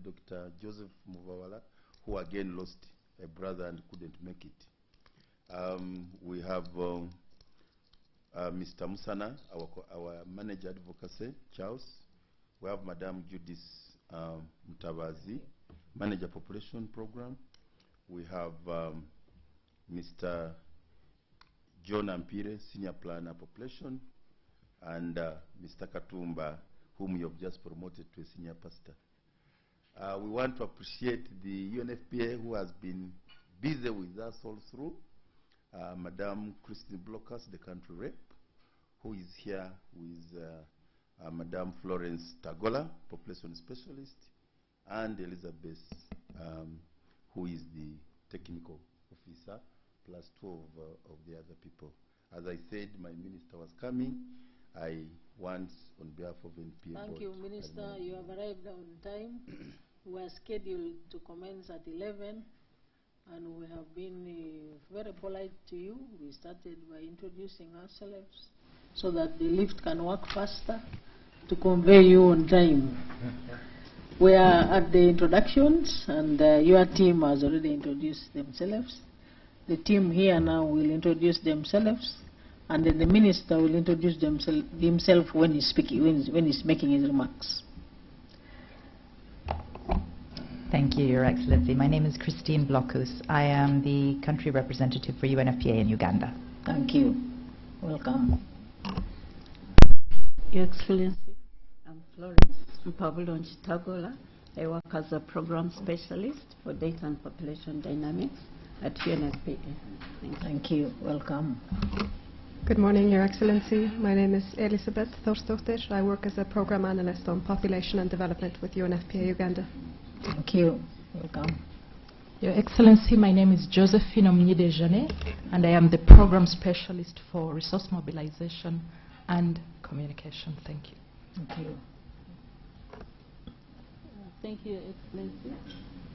Dr. Joseph Muvawala, who again lost a brother and couldn't make it. We have Mr. Musana, our manager advocacy, Charles. We have Madam Judith Mutabazi, manager population program. We have Mr. John Ampire, senior planner population, and Mr. Katumba, whom you have just promoted to a senior pastor. We want to appreciate the UNFPA who has been busy with us all through. Madam Christine Blockers, the country rep, who is here with Madam Florence Tagola, population specialist, and Elizabeth, who is the technical officer, plus 2 of the other people. As I said, my minister was coming. I want, on behalf of NPA Thank board, you, Minister. You have arrived on time. We are scheduled to commence at 11, and we have been very polite to you. We started by introducing ourselves so that the lift can work faster to convey you on time. We are at the introductions, and your team has already introduced themselves. The team here now will introduce themselves, and then the minister will introduce himself when he's speaking, when he's making his remarks. Thank you, Your Excellency. My name is Christine Blockus. I am the country representative for UNFPA in Uganda. Thank you. Welcome. Your Excellency, I'm Florence Mpabulonji Tagola. I work as a program specialist for data and population dynamics at UNFPA. Thank you. Welcome. Good morning, Your Excellency. My name is Elisabeth Thorsdottir. I work as a program analyst on population and development with UNFPA Uganda. Thank you. Welcome. Your Excellency, my name is Josephine Omnidejane, and I am the program specialist for resource mobilization and communication. Thank you. Thank you. Thank you, Excellency.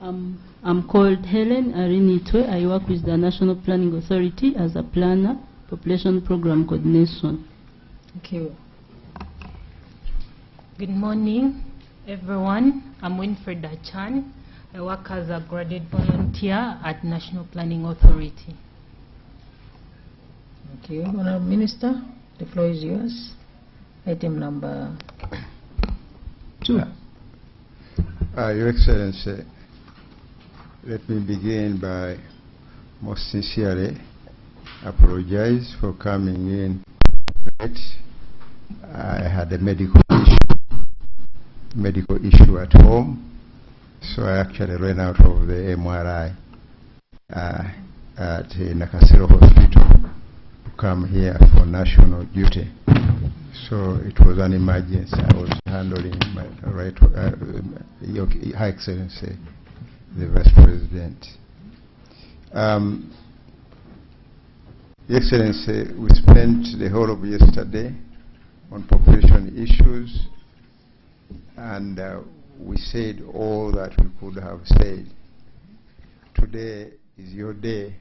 I'm called Helen Arinitwe. I work with the National Planning Authority as a planner, population program coordination. Thank you. Good morning, everyone. I'm Winfred Achan. I work as a graduate volunteer at National Planning Authority. Thank you. Honourable Minister, the floor is yours. Item number 2. Your Excellency, let me begin by most sincerely apologize for coming in late. I had a medical issue at home, so I actually ran out of the MRI at Nakasero Hospital to come here for national duty. So it was an emergency. I was handling my Your High Excellency, the Vice President. Your Excellency, we spent the whole of yesterday on population issues, and we said all that we could have said. Today is your day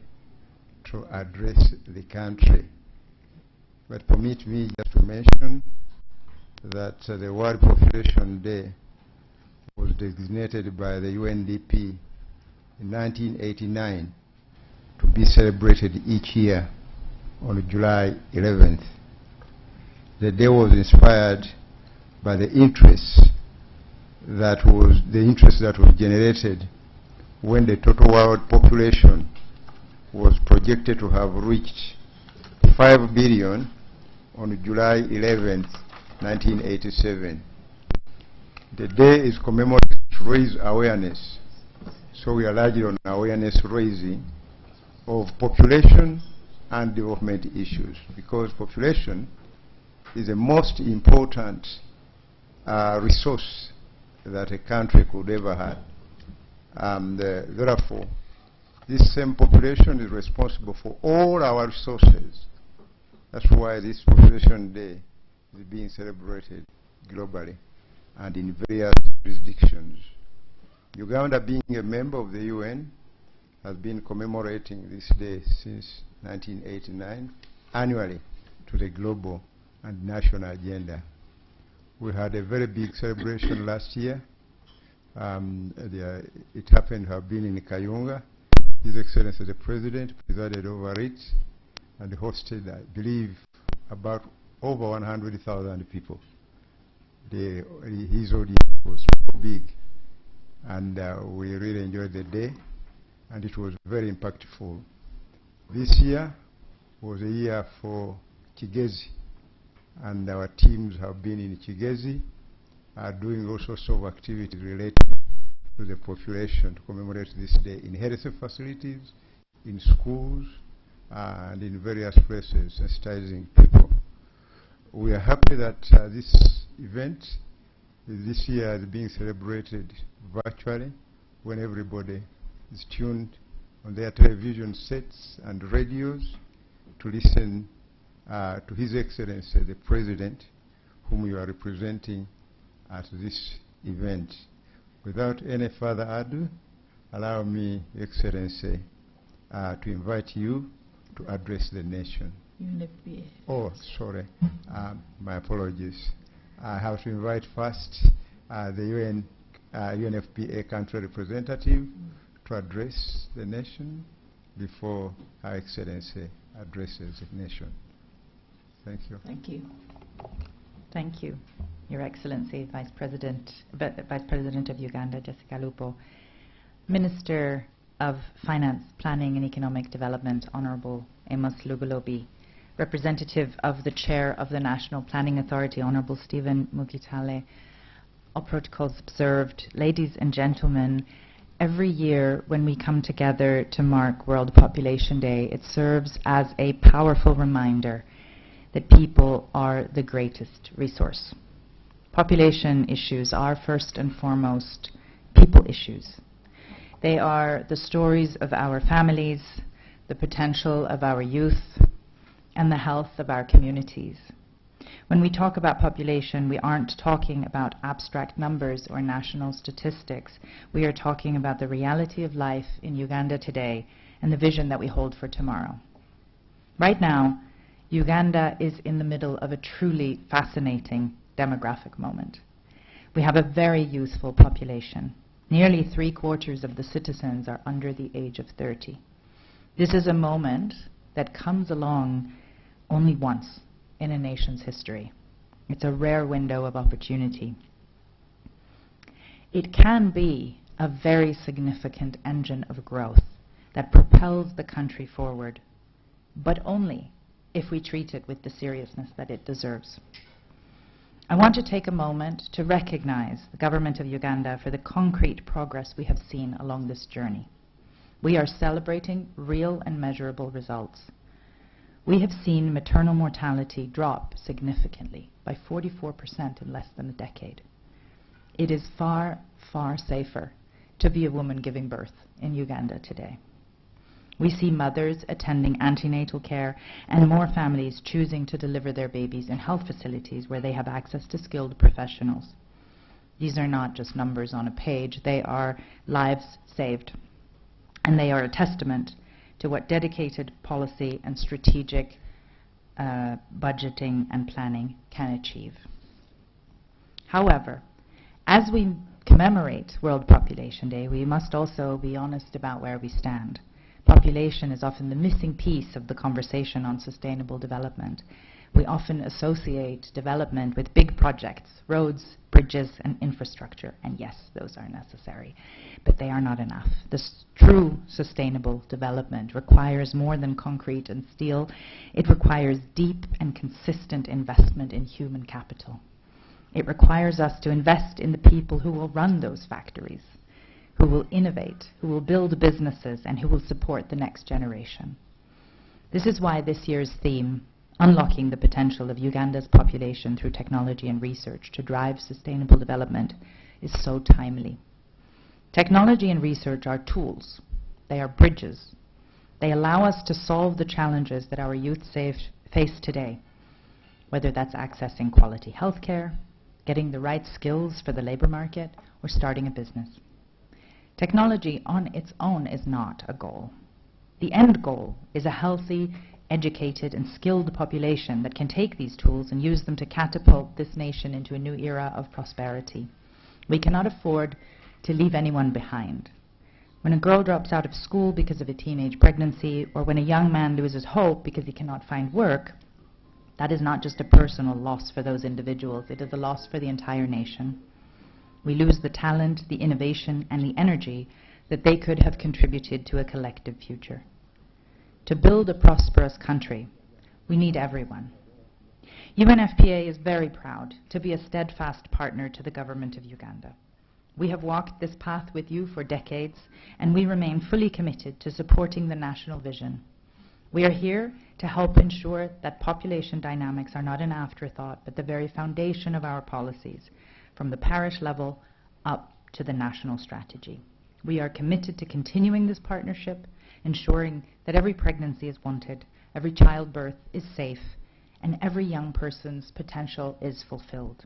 to address the country. But permit me just to mention that the World Population Day was designated by the UNDP in 1989 to be celebrated each year on July 11th. The day was inspired by the interest that was generated when the total world population was projected to have reached 5 billion on July 11th, 1987. The day is commemorated to raise awareness, so we are largely on awareness raising of population and development issues, because population is the most important resource that a country could ever have. Therefore, this same population is responsible for all our resources. That's why this Population Day is being celebrated globally and in various jurisdictions. Uganda, being a member of the UN, has been commemorating this day since 1989 annually to the global and national agenda. We had a very big celebration last year It happened to have been in Kayunga. His Excellency the President presided over it and hosted, I believe, about over 100,000 people. His audience was so big, and we really enjoyed the day, and it was very impactful. This year was a year for Kigezi, and our teams have been in Kigezi doing all sorts of activities related to the population to commemorate this day in health facilities, in schools, and in various places, sensitizing people. We are happy that this event this year is being celebrated virtually, when everybody is tuned on their television sets and radios to listen to His Excellency the President, whom you are representing at this event. Without any further ado, allow me, Excellency, to invite you to address the nation. UNFPA. Oh, sorry. My apologies. I have to invite first the UNFPA country representative to address the nation before Her Excellency addresses the nation. Thank you. Thank you. Thank you, Your Excellency, Vice President of Uganda, Jessica Lupo, Minister of Finance, Planning and Economic Development, Honourable Amos Lugolobi, Representative of the Chair of the National Planning Authority, Honourable Stephen Mukitale, all protocols observed. Ladies and gentlemen, every year when we come together to mark World Population Day, it serves as a powerful reminder that people are the greatest resource. Population issues are first and foremost people issues. They are the stories of our families, the potential of our youth, and the health of our communities. When we talk about population, we aren't talking about abstract numbers or national statistics. We are talking about the reality of life in Uganda today and the vision that we hold for tomorrow. Right now, Uganda is in the middle of a truly fascinating demographic moment. We have a very youthful population. Nearly 3/4 of the citizens are under the age of 30. This is a moment that comes along only once in a nation's history. It's a rare window of opportunity. It can be a very significant engine of growth that propels the country forward, but only if we treat it with the seriousness that it deserves. I want to take a moment to recognize the government of Uganda for the concrete progress we have seen along this journey. We are celebrating real and measurable results. We have seen maternal mortality drop significantly by 44% in less than a decade. It is far, far safer to be a woman giving birth in Uganda today. We see mothers attending antenatal care and more families choosing to deliver their babies in health facilities where they have access to skilled professionals. These are not just numbers on a page, they are lives saved. And they are a testament to what dedicated policy and strategic budgeting and planning can achieve. However, as we commemorate World Population Day, we must also be honest about where we stand. Population is often the missing piece of the conversation on sustainable development. We often associate development with big projects, roads, bridges, and infrastructure. And yes, those are necessary, but they are not enough. This true sustainable development requires more than concrete and steel. It requires deep and consistent investment in human capital. It requires us to invest in the people who will run those factories, who will innovate, who will build businesses, and who will support the next generation. This is why this year's theme, Unlocking the Potential of Uganda's Population Through Technology and Research to Drive Sustainable Development, is so timely. Technology and research are tools. They are bridges. They allow us to solve the challenges that our youth face today, whether that's accessing quality healthcare, getting the right skills for the labor market, or starting a business. Technology on its own is not a goal. The end goal is a healthy, educated, and skilled population that can take these tools and use them to catapult this nation into a new era of prosperity. We cannot afford to leave anyone behind. When a girl drops out of school because of a teenage pregnancy, or when a young man loses hope because he cannot find work, that is not just a personal loss for those individuals, it is a loss for the entire nation. We lose the talent, the innovation, and the energy that they could have contributed to a collective future. To build a prosperous country, we need everyone. UNFPA is very proud to be a steadfast partner to the government of Uganda. We have walked this path with you for decades, and we remain fully committed to supporting the national vision. We are here to help ensure that population dynamics are not an afterthought, but the very foundation of our policies, from the parish level up to the national strategy. We are committed to continuing this partnership, ensuring that every pregnancy is wanted, every childbirth is safe, and every young person's potential is fulfilled.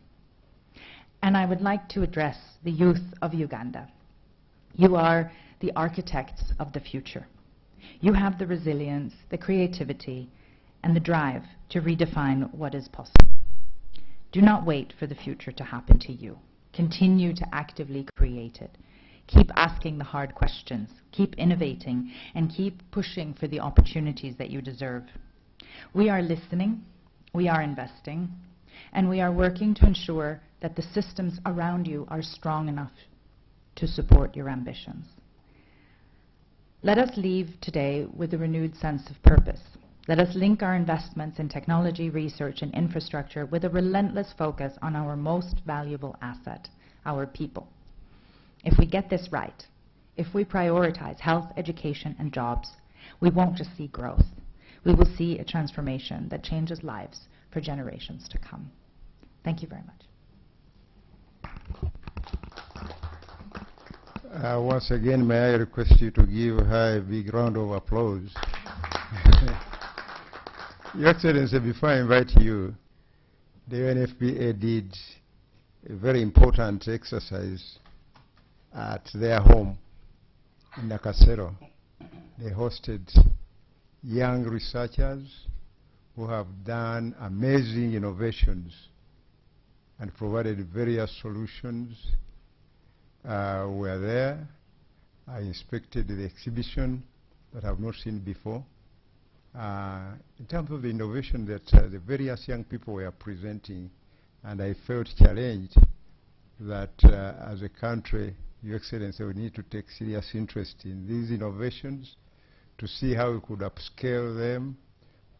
And I would like to address the youth of Uganda. You are the architects of the future. You have the resilience, the creativity, and the drive to redefine what is possible. Do not wait for the future to happen to you. Continue to actively create it. Keep asking the hard questions, keep innovating, and keep pushing for the opportunities that you deserve. We are listening, we are investing, and we are working to ensure that the systems around you are strong enough to support your ambitions. Let us leave today with a renewed sense of purpose. Let us link our investments in technology, research, and infrastructure with a relentless focus on our most valuable asset, our people. If we get this right, if we prioritize health, education, and jobs, we won't just see growth. We will see a transformation that changes lives for generations to come. Thank you very much. Once again, may I request you to give her a big round of applause. Your Excellency, before I invite you, the UNFPA did a very important exercise at their home in Nakasero. They hosted young researchers who have done amazing innovations and provided various solutions. Were there. I inspected the exhibition that I have not seen before. In terms of the innovation that the various young people were presenting, and I felt challenged that as a country, Your Excellency, we need to take serious interest in these innovations to see how we could upscale them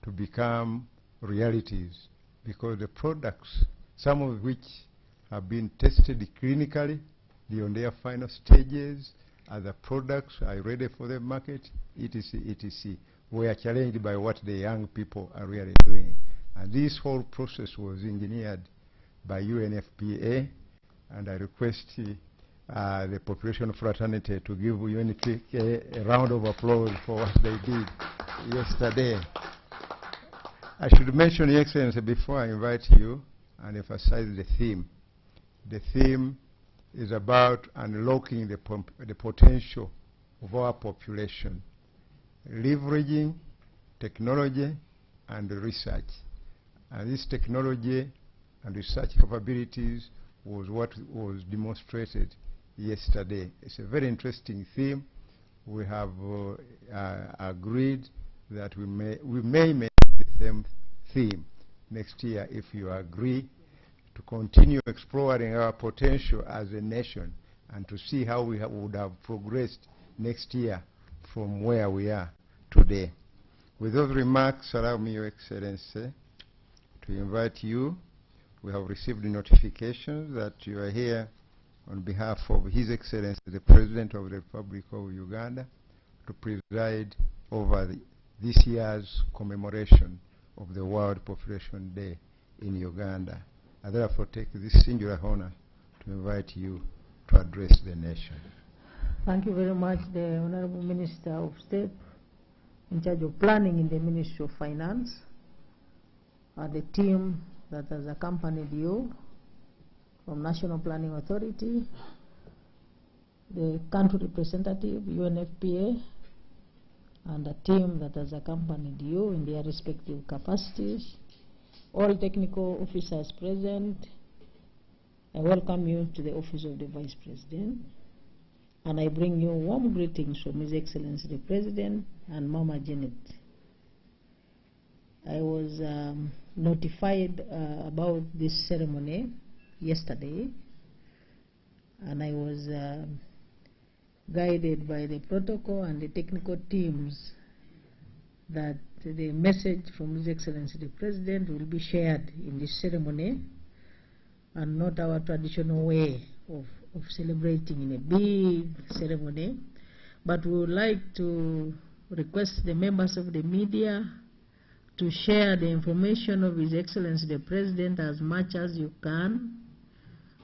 to become realities, because the products, some of which have been tested clinically, they're on their final stages, other products are ready for the market, etc., etc. We are challenged by what the young people are really doing. And this whole process was engineered by UNFPA, and I request the population fraternity to give UNFPA a round of applause for what they did yesterday. I should mention, Your Excellency, before I invite you and emphasize the theme. The theme is about unlocking the potential of our population, leveraging technology and research. And this technology and research capabilities was what was demonstrated yesterday. It's a very interesting theme. We have agreed that we may make the same theme next year, if you agree, to continue exploring our potential as a nation and to see how we would have progressed next year from where we are today. With those remarks, allow me, Your Excellency, to invite you. We have received notifications that you are here on behalf of His Excellency, the President of the Republic of Uganda, to preside over this year's commemoration of the World Population Day in Uganda. I therefore take this singular honor to invite you to address the nation. Thank you very much, the Honorable Minister of State in charge of planning in the Ministry of Finance, the team that has accompanied you from National Planning Authority, the country representative, UNFPA, and the team that has accompanied you in their respective capacities, all technical officers present. I welcome you to the office of the Vice President. And I bring you warm greetings from His Excellency the President and Mama Janet. I was notified about this ceremony yesterday, and I was guided by the protocol and the technical teams that the message from His Excellency the President will be shared in this ceremony, and not our traditional way of celebrating in a big ceremony. But we would like to request the members of the media to share the information of His Excellency the President as much as you can,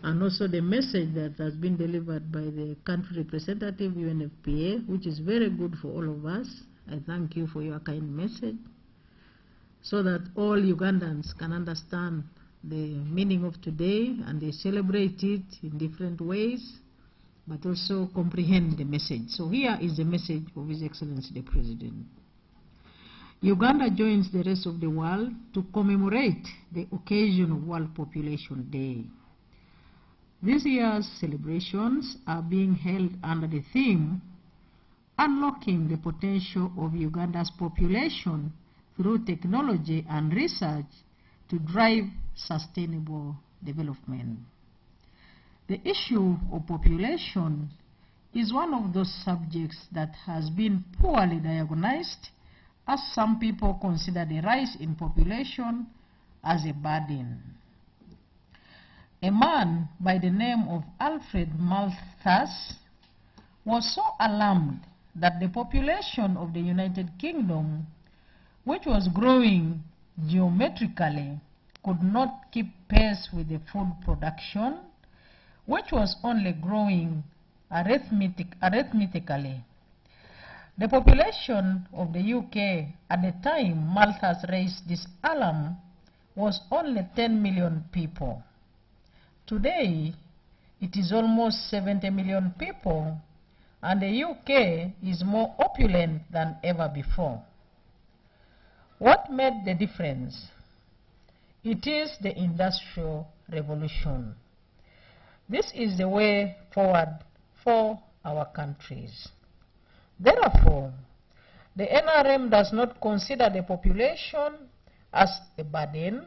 and also the message that has been delivered by the country representative, UNFPA, which is very good for all of us. I thank you for your kind message, so that all Ugandans can understand the meaning of today and they celebrate it in different ways, but also comprehend the message. So here is the message of His Excellency the President. Uganda joins the rest of the world to commemorate the occasion of World Population Day. This year's celebrations are being held under the theme, Unlocking the Potential of Uganda's Population through Technology and Research to Drive Sustainable Development. The issue of population is one of those subjects that has been poorly diagnosed, as some people consider the rise in population as a burden. A man by the name of Alfred Malthus was so alarmed that the population of the United Kingdom, which was growing geometrically, could not keep pace with the food production, which was only growing arithmetically. The population of the UK at the time Malthus raised this alarm was only 10 million people. Today, it is almost 70 million people, and the UK is more opulent than ever before. What made the difference? It is the Industrial Revolution. This is the way forward for our countries. Therefore, the NRM does not consider the population as a burden.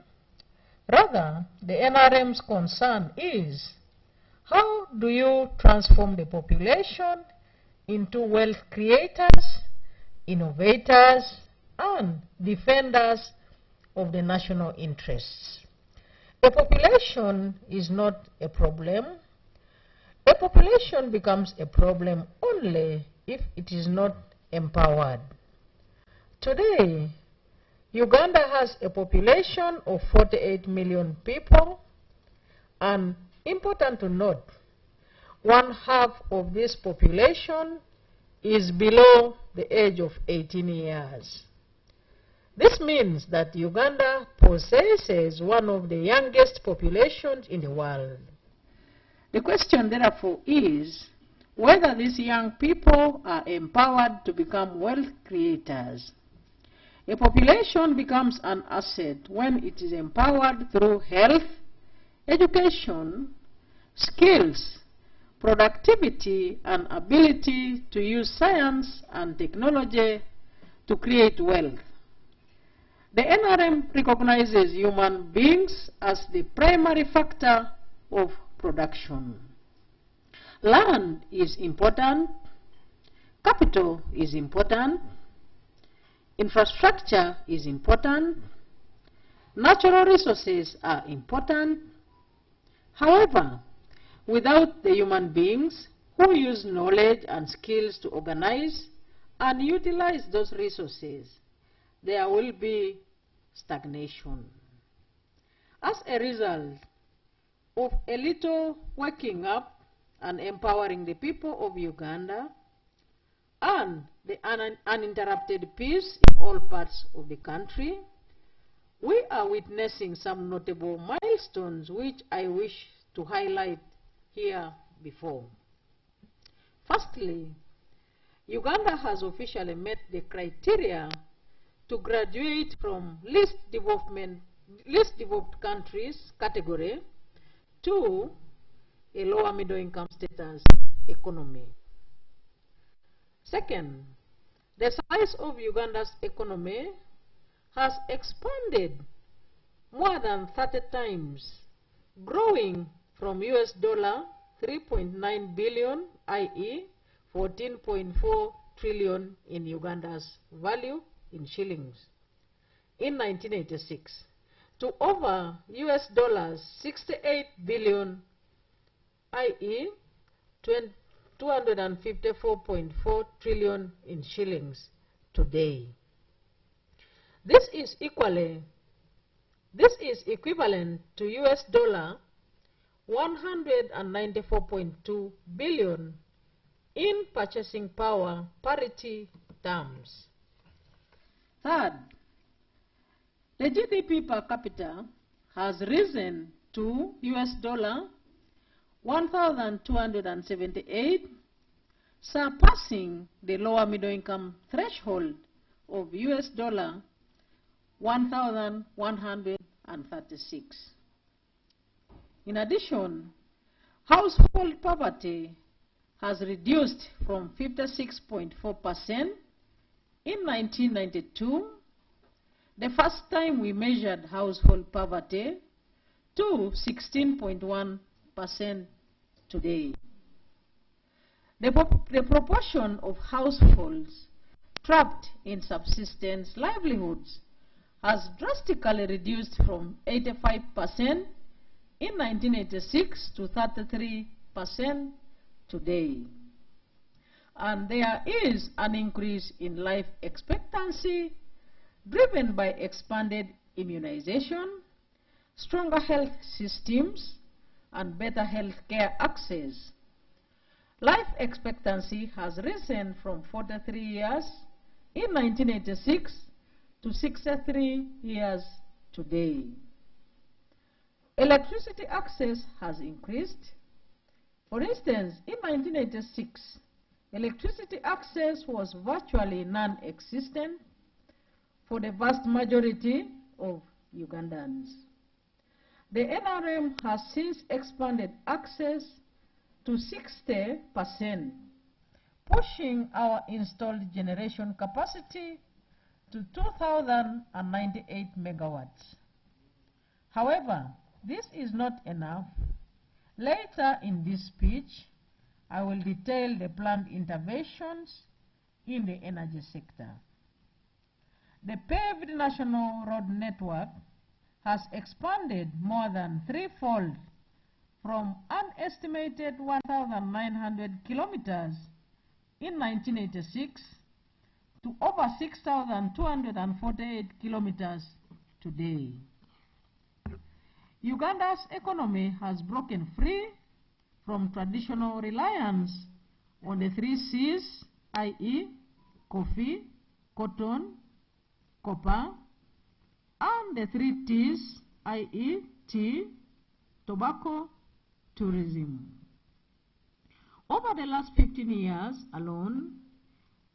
Rather, the NRM's concern is, how do you transform the population into wealth creators, innovators, and defenders of the national interests? A population is not a problem. A population becomes a problem only if it is not empowered. Today, Uganda has a population of 48 million people, and important to note, 1/2 of this population is below the age of 18 years. This means that Uganda possesses one of the youngest populations in the world. The question, therefore, is whether these young people are empowered to become wealth creators. A population becomes an asset when it is empowered through health, education, skills, productivity, and ability to use science and technology to create wealth. The NRM recognizes human beings as the primary factor of production. Land is important, capital is important, infrastructure is important, natural resources are important. However, without the human beings who use knowledge and skills to organize and utilize those resources, there will be stagnation. As a result of a little waking up and empowering the people of Uganda and the uninterrupted peace in all parts of the country, we are witnessing some notable milestones which I wish to highlight here before. Firstly, Uganda has officially met the criteria to graduate from least developed countries category to a lower middle income status economy. Second, the size of Uganda's economy has expanded more than 30 times, growing from US dollar 3.9 billion, i.e. 14.4 trillion in Uganda's value in shillings in 1986 to over US dollars 68 billion, i.e. 254.4 trillion in shillings today. This is equivalent to US dollar 194.2 billion in purchasing power parity terms. Third, the GDP per capita has risen to US dollar 1,278, surpassing the lower middle income threshold of US dollar 1,136. In addition, household poverty has reduced from 56.4% in 1992, the first time we measured household poverty, to 16.1% today. The proportion of households trapped in subsistence livelihoods has drastically reduced from 85% in 1986 to 33% today. And there is an increase in life expectancy driven by expanded immunization, stronger health systems, and better health care access. Life expectancy has risen from 43 years in 1986 to 63 years today. Electricity access has increased. For instance, in 1986, electricity access was virtually non-existent for the vast majority of Ugandans. The NRM has since expanded access to 60%, pushing our installed generation capacity to 2,098 megawatts. However, this is not enough. Later in this speech, I will detail the planned interventions in the energy sector. The paved national road network has expanded more than threefold from an estimated 1,900 kilometers in 1986 to over 6,248 kilometers today. Uganda's economy has broken free from traditional reliance on the 3 C's, i.e. coffee, cotton, copper, and the 3 T's, i.e. tea, tobacco, tourism. Over the last 15 years alone,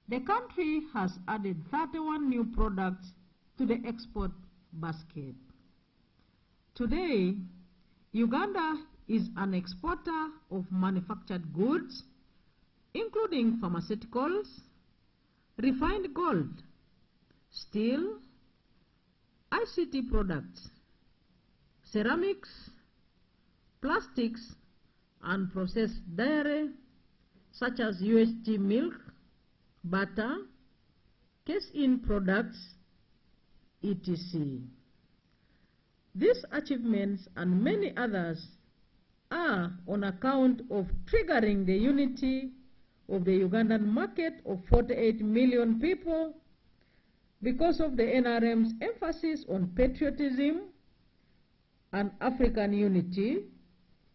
the country has added 31 new products to the export basket. Today, Uganda is an exporter of manufactured goods, including pharmaceuticals, refined gold, steel, ICT products, ceramics, plastics, and processed dairy, such as UHT milk, butter, case-in products, etc. These achievements and many others are on account of triggering the unity of the Ugandan market of 48 million people because of the NRM's emphasis on patriotism and African unity,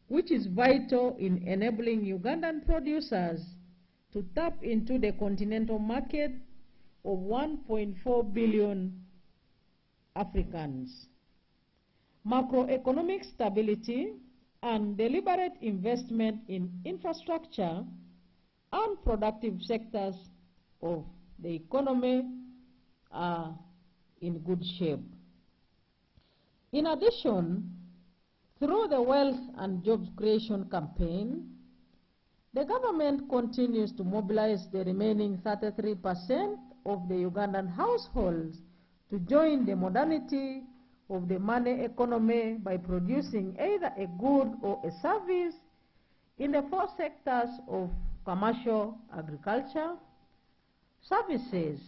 which is vital in enabling Ugandan producers to tap into the continental market of 1.4 billion Africans. Macroeconomic stability and deliberate investment in infrastructure and productive sectors of the economy are in good shape. In addition, through the Wealth and Job Creation Campaign, The government continues to mobilize the remaining 33% of the Ugandan households to join the modernity of the money economy by producing either a good or a service in the four sectors of commercial, agriculture, services,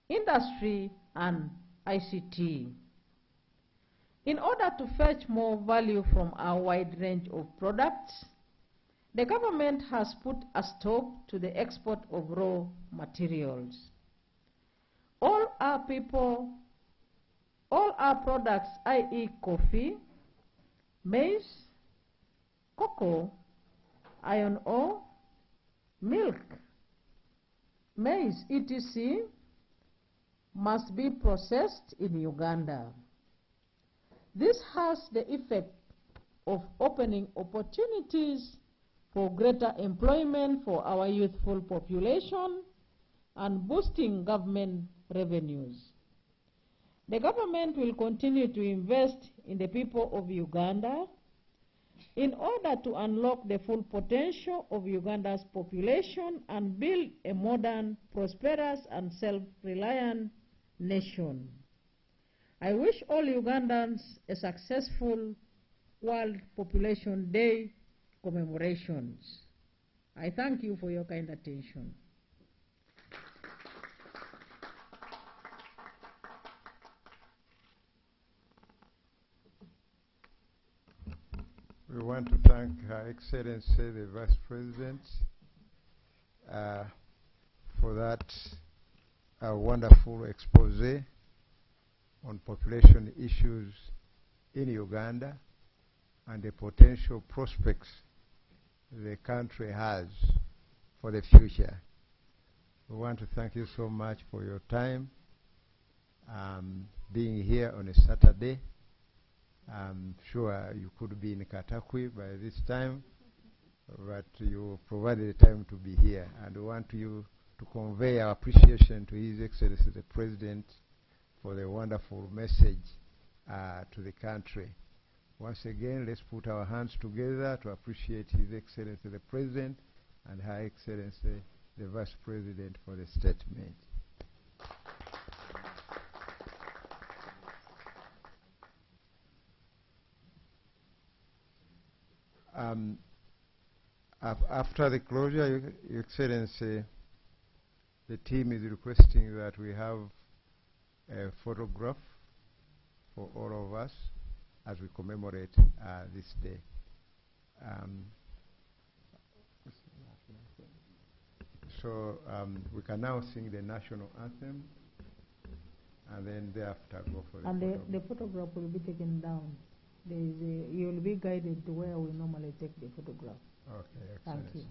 industry, and ICT. In order to fetch more value from our wide range of products, the government has put a stop to the export of raw materials. All our products, i.e. coffee, maize, cocoa, iron ore, milk, maize, etc., must be processed in Uganda. This has the effect of opening opportunities for greater employment for our youthful population and boosting government revenues. The government will continue to invest in the people of Uganda in order to unlock the full potential of Uganda's population and build a modern, prosperous, and self-reliant nation. I wish all Ugandans a successful World Population Day commemorations. I thank you for your kind attention. We want to thank Her Excellency the Vice President for that wonderful expose on population issues in Uganda and the potential prospects the country has for the future. We want to thank you so much for your time being here on a Saturday. I'm sure you could be in Katakwi by this time, but you provided the time to be here, and we want you to convey our appreciation to His Excellency the President for the wonderful message to the country. Once again, let's put our hands together to appreciate His Excellency the President and Her Excellency the Vice President for the statement. After the closure, Your Excellency, the team is requesting that we have a photograph for all of us as we commemorate this day. So we can now sing the national anthem, and then thereafter go for the photograph will be taken down. You will be guided to where we normally take the photograph. Okay, Thank you.